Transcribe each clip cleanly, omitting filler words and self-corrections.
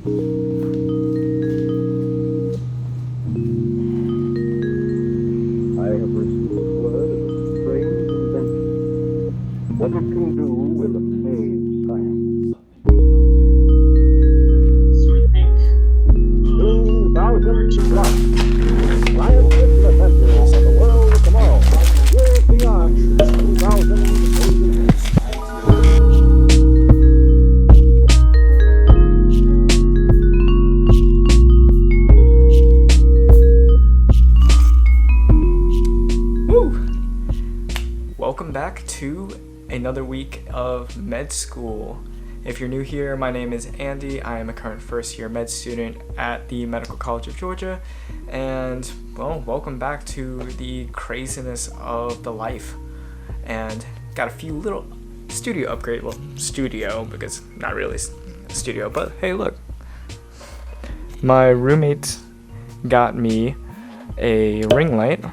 I have received word of a strange invention. What it can do will amaze science. 2,000 plus. Science in the center for the world of tomorrow. Years beyond 2080. Welcome back to another week of med school. If you're new here, my name is Andy. I am a current first year med student at the Medical College of Georgia. And, well, welcome back to the craziness of the life. And got a few little studio upgrade. Well, studio, because not really a studio, but hey, look. My roommate got me a ring light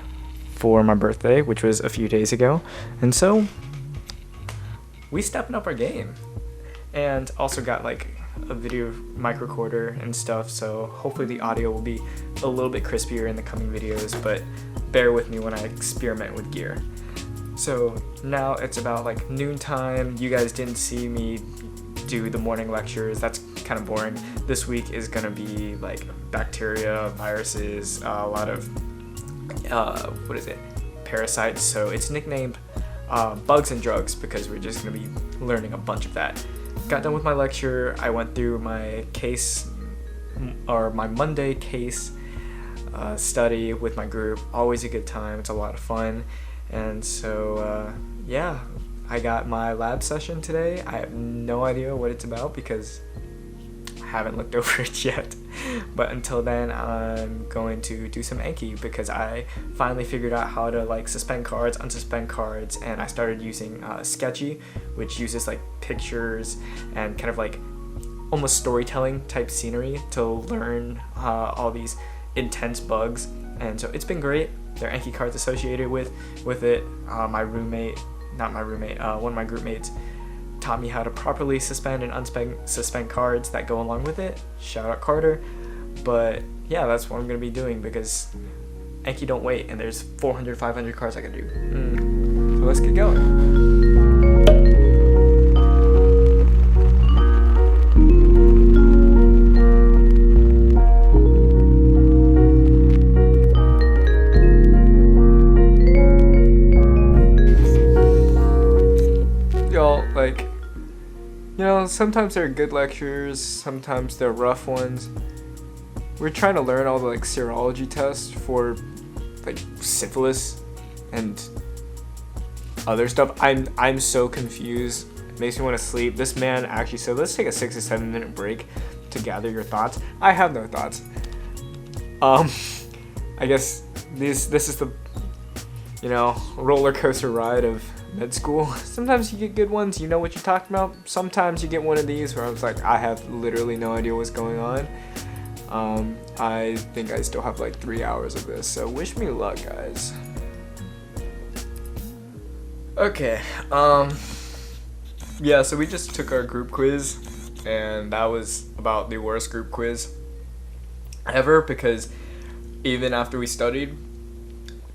for my birthday, which was a few days ago, and so we stepping up our game, and also got like a video mic recorder and stuff, so hopefully the audio will be a little bit crispier in the coming videos, but bear with me when I experiment with gear. So now it's about like noontime. You guys didn't see me do the morning lectures. That's kind of boring. This week is gonna be like bacteria, viruses, a lot of parasites, so it's nicknamed Bugs and Drugs because we're just going to be learning a bunch of that. Got done with my lecture. I went through my case, or my Monday case study with my group. Always a good time. It's a lot of fun. And so, yeah, I got my lab session today. I have no idea what it's about because I haven't looked over it yet. But until then, I'm going to do some Anki because I finally figured out how to like suspend cards, unsuspend cards, and I started using Sketchy, which uses like pictures and kind of like almost storytelling type scenery to learn all these intense bugs. And so it's been great. There are Anki cards associated with it. One of my group mates taught me how to properly suspend and suspend cards that go along with it. Shout out Carter. But yeah, that's what I'm going to be doing because Anki don't wait, and there's 400, 500 cards I can do. So let's get going. Y'all, like, you know, sometimes they're good lectures, sometimes they're rough ones. We're trying to learn all the like serology tests for like syphilis and other stuff. I'm so confused. It makes me want to sleep. This man actually said, let's take a 6 to 7 minute break to gather your thoughts. I have no thoughts. I guess this is the, you know, roller coaster ride of med school. Sometimes you get good ones, you know what you're talking about. Sometimes you get one of these where I was like, I have literally no idea what's going on. I think I still have like 3 hours of this, so wish me luck, guys. Okay, yeah, so we just took our group quiz, and that was about the worst group quiz ever because even after we studied,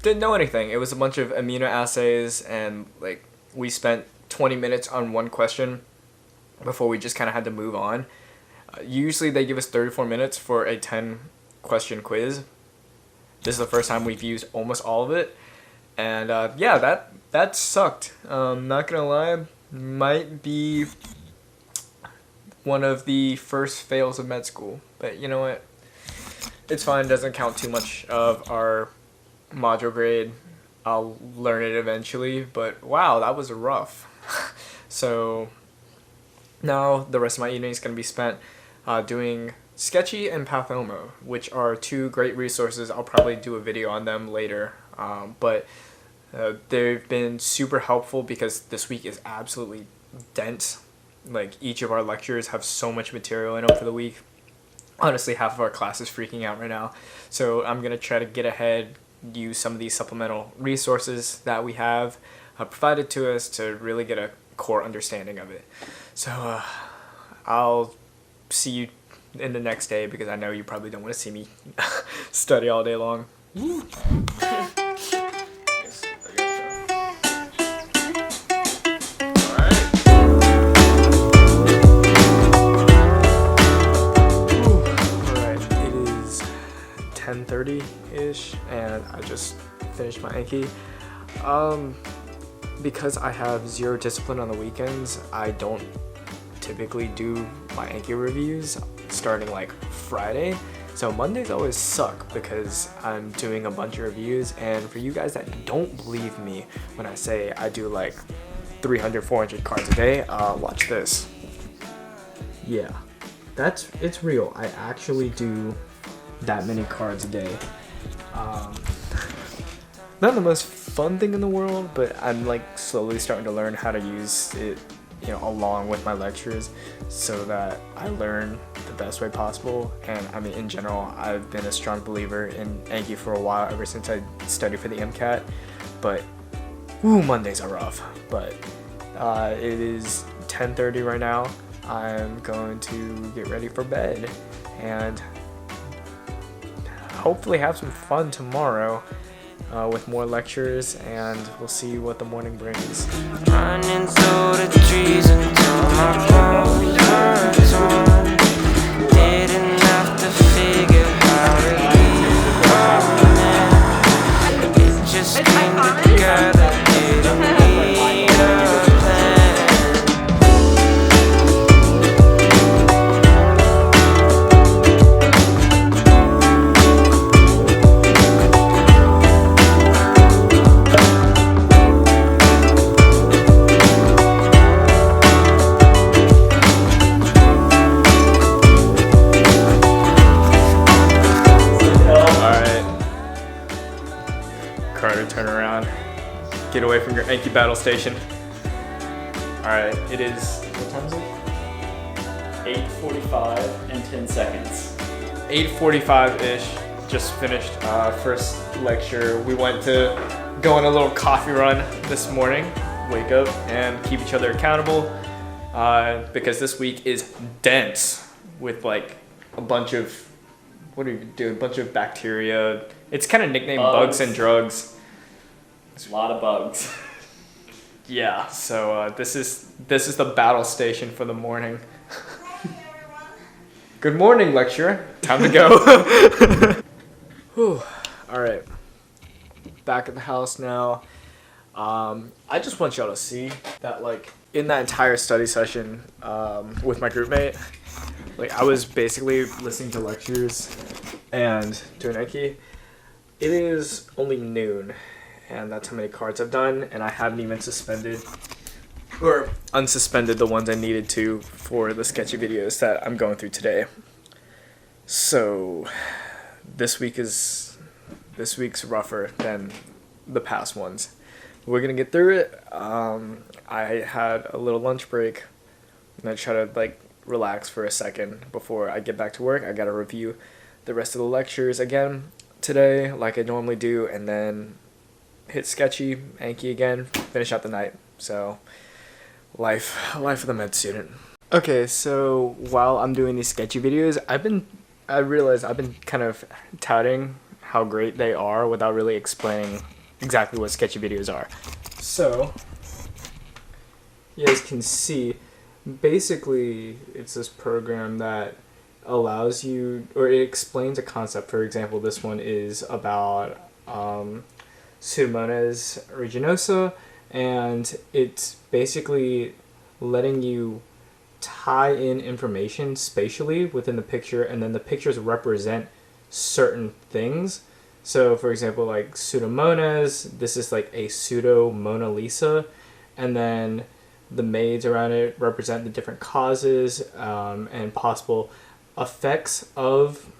didn't know anything. It was a bunch of amino assays, and like we spent 20 minutes on one question before we just kind of had to move on. Usually they give us 34 minutes for a 10 question quiz. This is the first time we've used almost all of it, and yeah, that sucked. Not gonna lie, might be one of the first fails of med school, but you know what, it's fine. Doesn't count too much of our module grade. I'll learn it eventually, but wow, that was rough. So now the rest of my evening is going to be spent doing Sketchy and Pathomo, which are two great resources. I'll probably do a video on them later, but they've been super helpful because this week is absolutely dense. Like, each of our lectures have so much material in them for the week. Honestly, half of our class is freaking out right now. So I'm going to try to get ahead, use some of these supplemental resources that we have provided to us to really get a core understanding of it. So I'll see you in the next day because I know you probably don't want to see me study all day long. Alright, it is 10:30-ish and I just finished my Anki. Because I have zero discipline on the weekends, I don't typically do my Anki reviews starting like Friday. So Mondays always suck because I'm doing a bunch of reviews, and for you guys that don't believe me when I say I do like 300, 400 cards a day, watch this. Yeah, it's real. I actually do that many cards a day. Not the most fun thing in the world, but I'm like slowly starting to learn how to use it, along with my lectures so that I learn the best way possible. And I mean, in general, I've been a strong believer in Anki for a while, ever since I studied for the MCAT, but Mondays are rough. But it is 10:30 right now. I'm going to get ready for bed and hopefully have some fun tomorrow with more lectures, and we'll see what the morning brings. Running through the trees until my clothes were torn. Didn't have to figure how to leave running. It just came together, didn't need a plan. Turn around. Get away from your Anki battle station. Alright, it is, what time is it? 8:45 and 10 seconds. 8:45-ish. Just finished first lecture. We went to go on a little coffee run this morning. Wake up and keep each other accountable. Because this week is dense with like a bunch of, what do you do? A bunch of bacteria. It's kind of nicknamed bugs and drugs. It's a lot of bugs. Yeah, so this is the battle station for the morning. Good morning, lecturer. Time to go. Whew. All right, back at the house now. I just want y'all to see that, like, in that entire study session with my group mate, like, I was basically listening to lectures and doing Anki. It is only noon. And that's how many cards I've done, and I haven't even suspended or unsuspended the ones I needed to for the sketchy videos that I'm going through today. So this week's rougher than the past ones. We're gonna get through it. I had a little lunch break, and I try to like relax for a second before I get back to work. I gotta review the rest of the lectures again today, like I normally do, and then hit Sketchy, Anki again, finish out the night. So, life of the med student. Okay, so while I'm doing these sketchy videos, I realized I've been kind of touting how great they are without really explaining exactly what sketchy videos are. So, you guys can see, basically, it's this program that allows you, or it explains a concept. For example, this one is about Pseudomonas aeruginosa, and it's basically letting you tie in information spatially within the picture, and then the pictures represent certain things. So for example, like Pseudomonas, this is like a pseudo Mona Lisa, and then the maids around it represent the different causes and possible effects of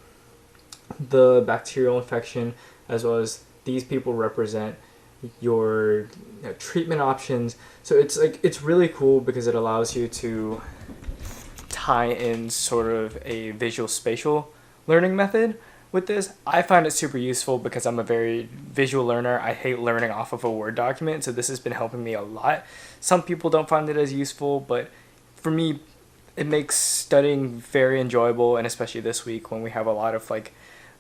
the bacterial infection, as well as these people represent your treatment options. So it's really cool because it allows you to tie in sort of a visual spatial learning method with this. I find it super useful because I'm a very visual learner. I hate learning off of a Word document, so this has been helping me a lot. Some people don't find it as useful, but for me, it makes studying very enjoyable, and especially this week when we have a lot of like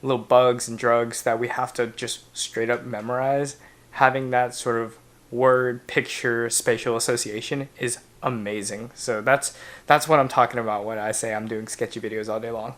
little bugs and drugs that we have to just straight up memorize. Having that sort of word picture spatial association is amazing. So that's what I'm talking about when I say I'm doing sketchy videos all day long.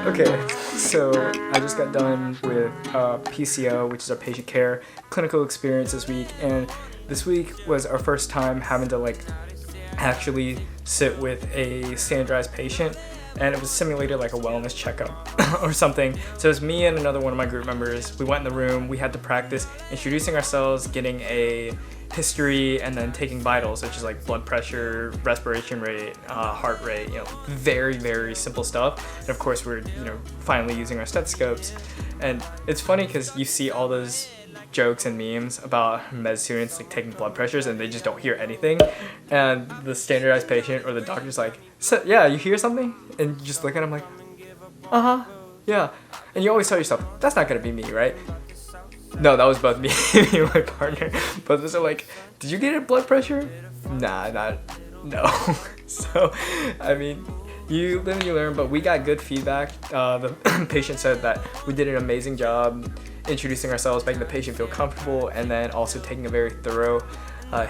Okay, so I just got done with PCO, which is our patient care clinical experience this week, and this week was our first time having to like actually sit with a standardized patient, and it was simulated like a wellness checkup or something. So it was me and another one of my group members. We went in the room, we had to practice introducing ourselves, getting a history, and then taking vitals, which is like blood pressure, respiration rate, heart rate, very, very simple stuff. And of course we're, finally using our stethoscopes. And it's funny because you see all those jokes and memes about med students like taking blood pressures and they just don't hear anything. And the standardized patient or the doctor's like, so, yeah, you hear something? And you just look at him like, uh-huh, yeah. And you always tell yourself, that's not gonna be me, right? No, that was both me and my partner. But those are like, did you get a blood pressure? Nah, no. So, I mean, you live and you learn, but we got good feedback. The patient said that we did an amazing job introducing ourselves, making the patient feel comfortable, and then also taking a very thorough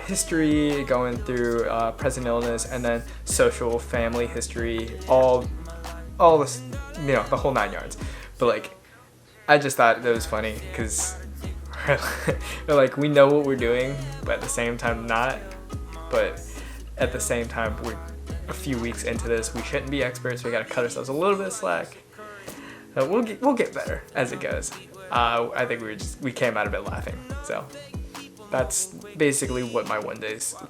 history, going through present illness, and then social, family history, all this, the whole 9 yards. But like, I just thought that was funny because like we know what we're doing, but at the same time not. But at the same time, we're a few weeks into this. We shouldn't be experts. We gotta cut ourselves a little bit of slack. We'll get better as it goes. I think we came out of it laughing. So that's basically what my Wednesdays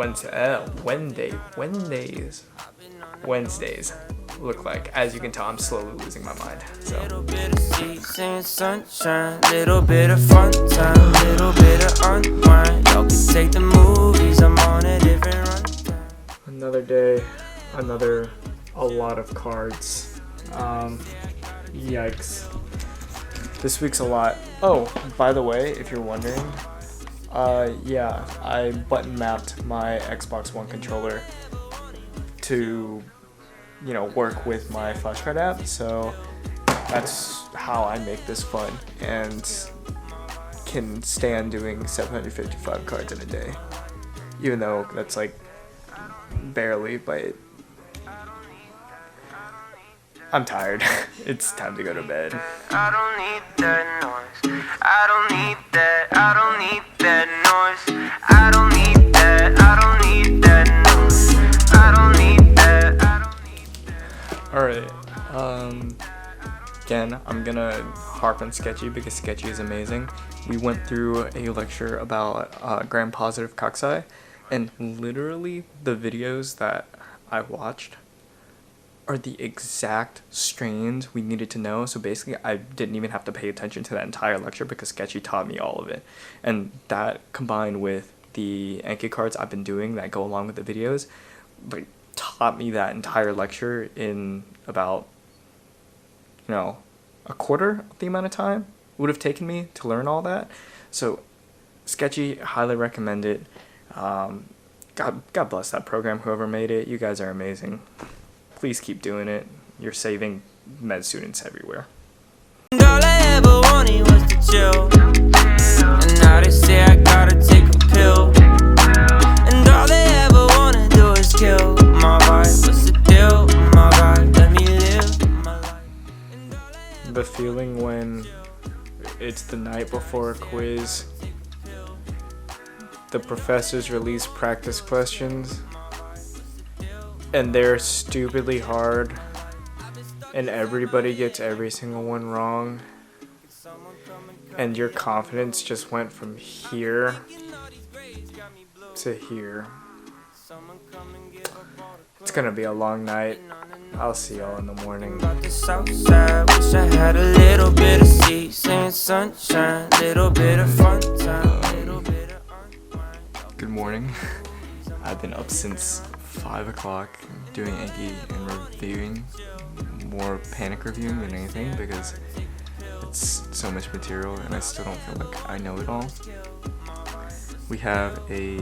look like. As you can tell, I'm slowly losing my mind. So little bit of seats and sunshine, little bit of fun time, little bit of unwind. Y'all can take the movies. I'm on a different run. Another day, a lot of cards. Yikes. This week's a lot. Oh, by the way, if you're wondering, yeah, I button mapped my Xbox One controller to, work with my flashcard app. So that's how I make this fun and can stand doing 755 cards in a day, even though that's like barely, but I'm tired. It's time to go to bed. I don't need that noise. I don't need that. I don't need that noise. I don't need that. I don't need that noise. I don't need that. I don't need that. Alright. Again, I'm gonna harp on Sketchy because Sketchy is amazing. We went through a lecture about gram-positive cocci, and literally the videos that I watched are the exact strains we needed to know. So basically, I didn't even have to pay attention to that entire lecture because Sketchy taught me all of it. And that combined with the Anki cards I've been doing that go along with the videos, like, taught me that entire lecture in about, a quarter of the amount of time it would have taken me to learn all that. So Sketchy, highly recommend it. God bless that program, whoever made it. You guys are amazing. Please keep doing it. You're saving med students everywhere. And all I ever wanted was to chill. And now they say I gotta take a pill. And all they ever wanna do is kill my vibe. What's the deal? My God, let me live my life. The feeling when it's the night before a quiz, the professors release practice questions, and they're stupidly hard, and everybody gets every single one wrong, and your confidence just went from here to here. It's gonna be a long night. I'll see y'all in the morning. About the south side, wish I had a little bit of sea, saying sunshine, little bit of fun time, little bit of unwind. Good morning. I've been up since 5 o'clock doing Anki and reviewing, more panic reviewing than anything because it's so much material and I still don't feel like I know it all. We have a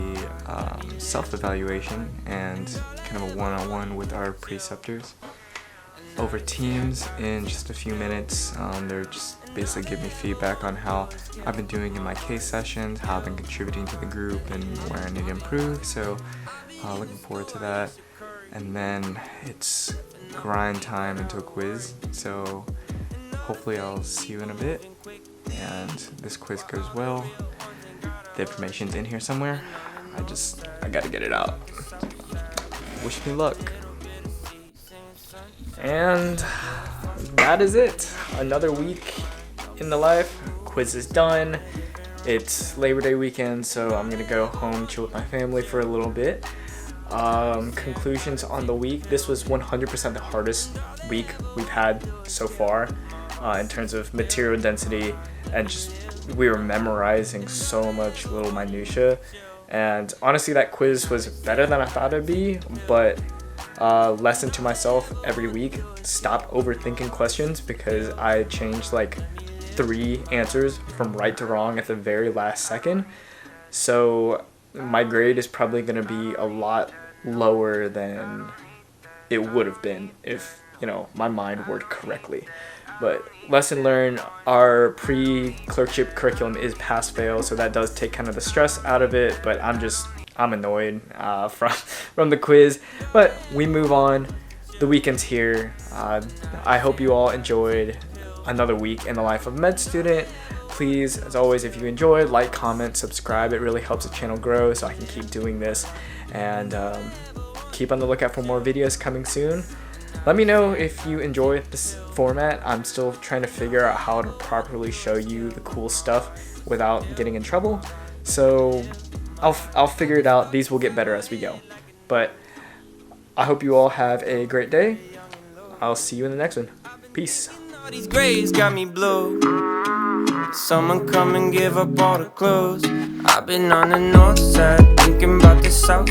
self-evaluation and kind of a one-on-one with our preceptors over Teams in just a few minutes. They're just basically giving me feedback on how I've been doing in my case sessions, how I've been contributing to the group, and where I need to improve. So looking forward to that. And then it's grind time into a quiz. So hopefully I'll see you in a bit. And this quiz goes well. The information's in here somewhere. I gotta get it out. Wish me luck. And that is it. Another week in the life. Quiz is done. It's Labor Day weekend, so I'm gonna go home, chill with my family for a little bit. Conclusions on the week. This was 100% the hardest week we've had so far in terms of material density, and just we were memorizing so much little minutia. And honestly, that quiz was better than I thought it'd be, but lesson to myself every week: stop overthinking questions, because I changed like 3 answers from right to wrong at the very last second. So my grade is probably going to be a lot lower than it would have been if, my mind worked correctly. But lesson learned, our pre-clerkship curriculum is pass-fail, so that does take kind of the stress out of it, but I'm annoyed from the quiz. But we move on. The weekend's here. I hope you all enjoyed another week in the life of a med student. Please, as always, if you enjoyed, like, comment, subscribe. It really helps the channel grow so I can keep doing this. And keep on the lookout for more videos coming soon. Let me know if you enjoy this format. I'm still trying to figure out how to properly show you the cool stuff without getting in trouble. So I'll figure it out. These will get better as we go. But I hope you all have a great day. I'll see you in the next one. Peace. All these grades got me blue. Someone come and give up all the clothes. I've been on the north side thinking about the south